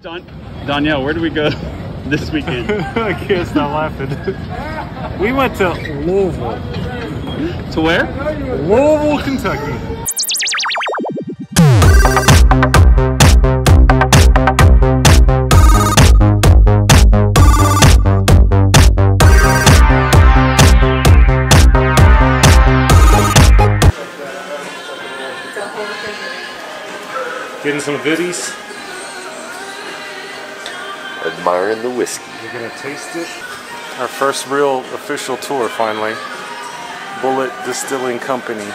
Danielle, where do we go this weekend? I can't stop laughing. We went to Louisville. To where? Louisville, Kentucky. Getting some goodies. Admiring the whiskey. We're gonna taste it. Our first real official tour finally. Bulleit Distilling Company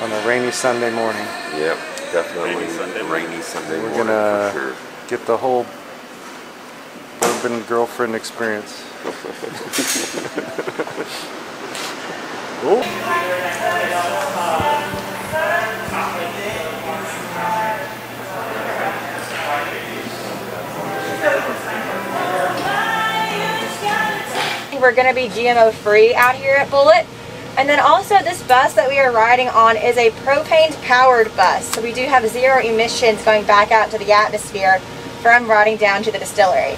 on a rainy Sunday morning. Yep, definitely rainy Sunday morning. We're gonna get the whole bourbon girlfriend experience. Oh. We're going to be GMO free out here at Bulleit. And then also this bus that we are riding on is a propane powered bus. So we do have 0 emissions going back out to the atmosphere from riding down to the distillery.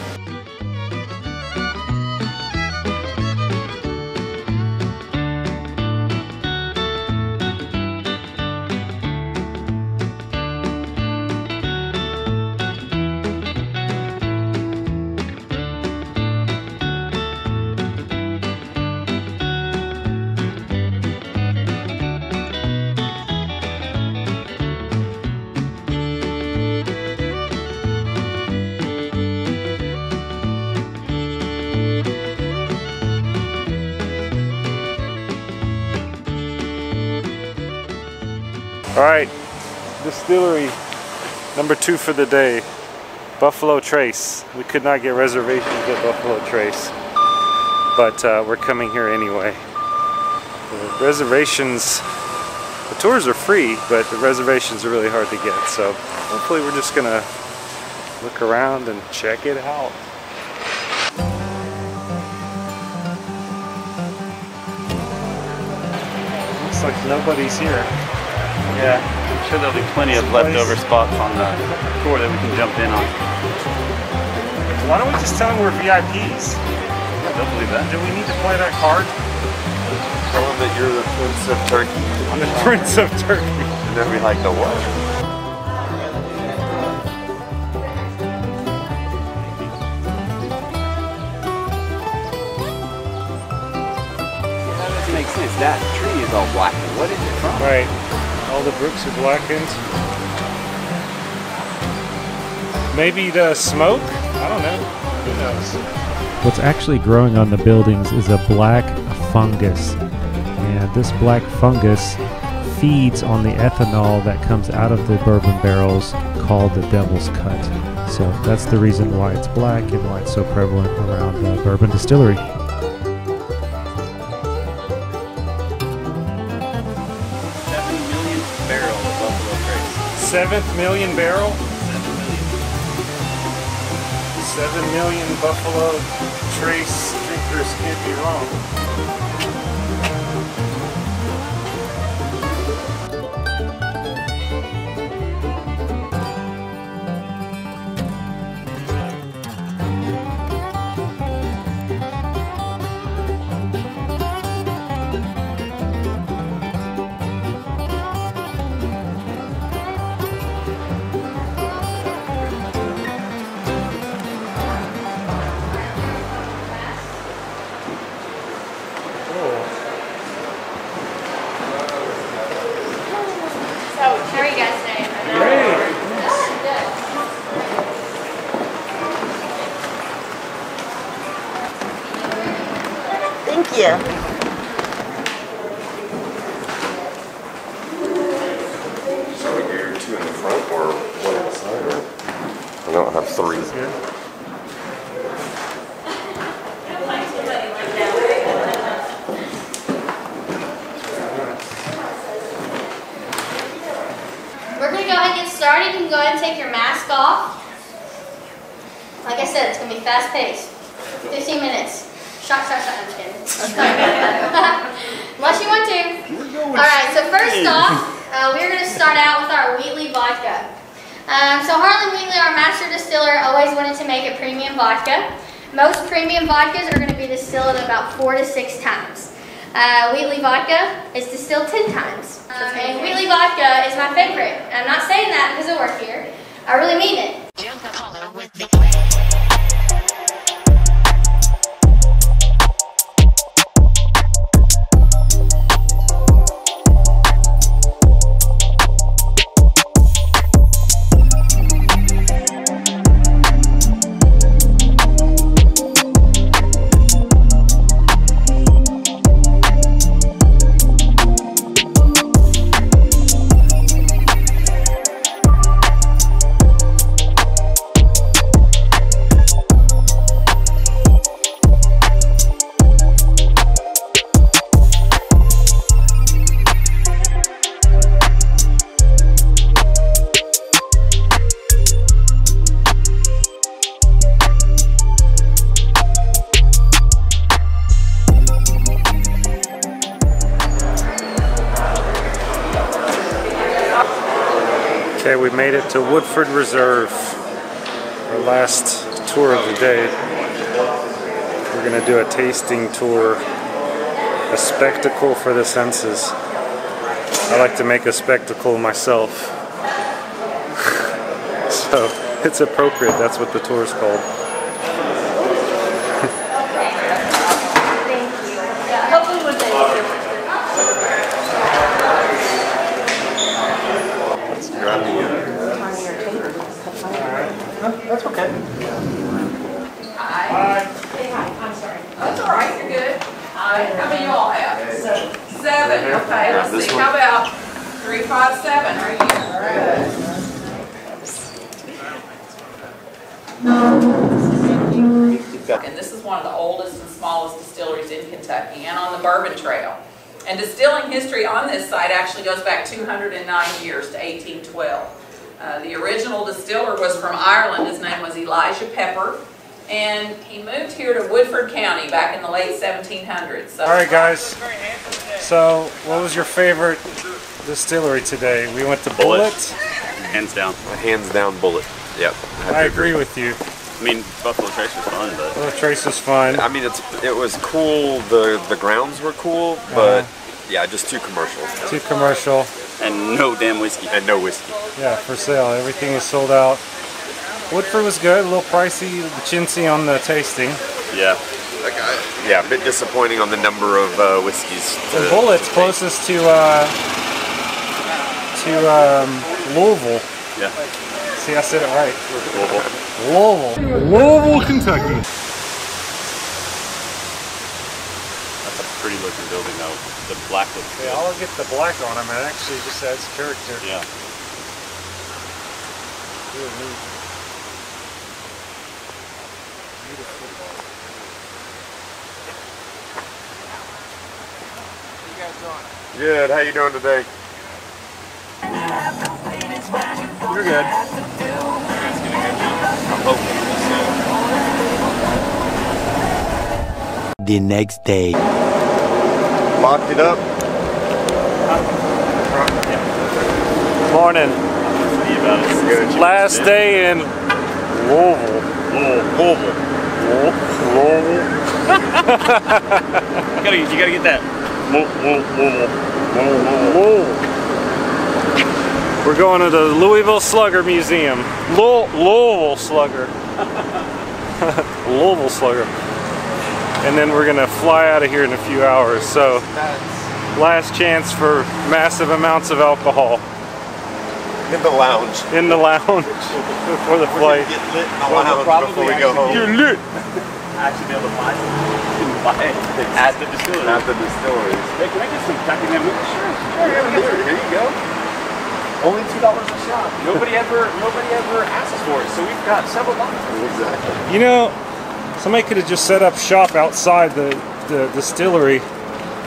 All right, distillery number 2 for the day, Buffalo Trace. We could not get reservations at Buffalo Trace, but we're coming here anyway. The reservations, the tours are free, but the reservations are really hard to get. So hopefully we're just gonna look around and check it out. Looks like nobody's here. Yeah, I'm sure there'll be plenty of leftover spots on the tour that we can jump in on. Why don't we just tell them we're VIPs? Yeah, they'll believe that. Do we need to play that card? Tell them that you're the Prince of Turkey. I'm the Prince of Turkey. And they'll be like, the what? That doesn't make sense. That tree is all black. What is it from? Right. All the bricks are blackened. Maybe the smoke? I don't know. Who knows? What's actually growing on the buildings is a black fungus. And this black fungus feeds on the ethanol that comes out of the bourbon barrels called the Devil's Cut. So that's the reason why it's black and why it's so prevalent around the bourbon distillery. 7th million barrel? 7 million Buffalo Trace drinkers can't be wrong. How are you guys today? Great. Thank you. So you're 2 in the front or 1 on the side? Or? I don't have 3. We're going to go ahead and get started. You can go ahead and take your mask off. Like I said, it's going to be fast paced. 15 minutes. Shot, I'm just kidding. Unless you want to. Alright, so first off, we're going to start out with our Wheatley vodka. So Harlan Wheatley, our master distiller, always wanted to make a premium vodka. Most premium vodkas are going to be distilled about 4 to 6 times. Wheatley vodka is distilled 10 times. And Wheatley vodka is my favorite. I'm not saying that because I work here. I really mean it. Okay, we made it to Woodford Reserve, our last tour of the day. We're going to do a tasting tour, a spectacle for the senses. I like to make a spectacle myself. So it's appropriate, that's what the tour is called. That's okay. Hi. Hey, hi. I'm sorry. That's all right. You're good. Hi. How many y'all have? 7. 7. Okay. Let's see. How about 357 right here? All right. And this is one of the oldest and smallest distilleries in Kentucky and on the Bourbon Trail. And distilling history on this site actually goes back 209 years to 1812. The original distiller was from Ireland. His name was Elijah Pepper, and he moved here to Woodford County back in the late 1700s. So, all right, guys. So, what was your favorite distillery today? We went to Bulleit. Hands down. Hands down, Bulleit. Yep. I agree with you. I mean, Buffalo Trace was fun, but Buffalo Trace was fun. I mean, it was cool. The grounds were cool, but yeah, just too commercial. Too commercial. and no damn whiskey. And no whiskey. Yeah, for sale. Everything was sold out. Woodford was good, a little pricey, chintzy on the tasting. Yeah. Yeah, a bit disappointing on the number of whiskeys. Bulleit's closest to Louisville. Yeah. See, I said it right. Louisville. Louisville, Kentucky. That's a pretty looking building though. The black looks good. Yeah, I'll get the black on them. It actually just adds character. Yeah. Really neat. Beautiful. How you guys doing? Good. How you doing today? You're good. The next day. Locked it up. Morning. Last day in Louisville. Louisville. You gotta get that. We're going to the Louisville Slugger Museum. Louisville Slugger. Louisville Slugger. And then we're gonna fly out of here in a few hours. So, last chance for massive amounts of alcohol. In the lounge. In the lounge before the flight. Get lit in the lounge before we go home. You're lit. Actually be able to buy it. You can buy it at the distillery. At the distilleries. Hey, can I get some goddamn movie? Sure. Here you go. Only $2 a shot. Nobody ever asks for it, so we've got several bottles. Exactly. You know, somebody could have just set up shop outside the distillery.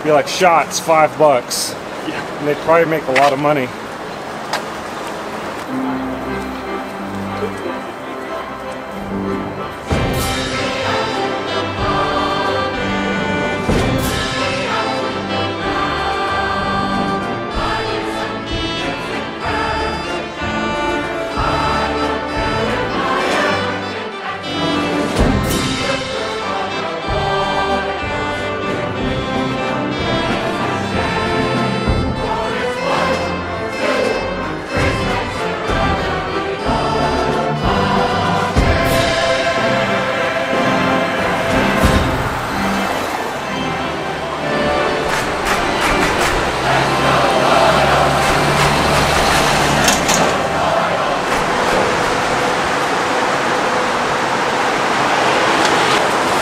Be like, shots, $5. Yeah. And they'd probably make a lot of money.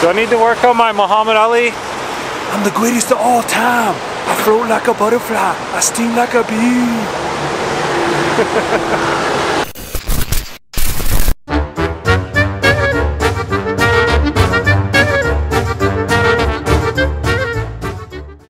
Do I need to work on my Muhammad Ali? I'm the greatest of all time. I float like a butterfly. I sting like a bee.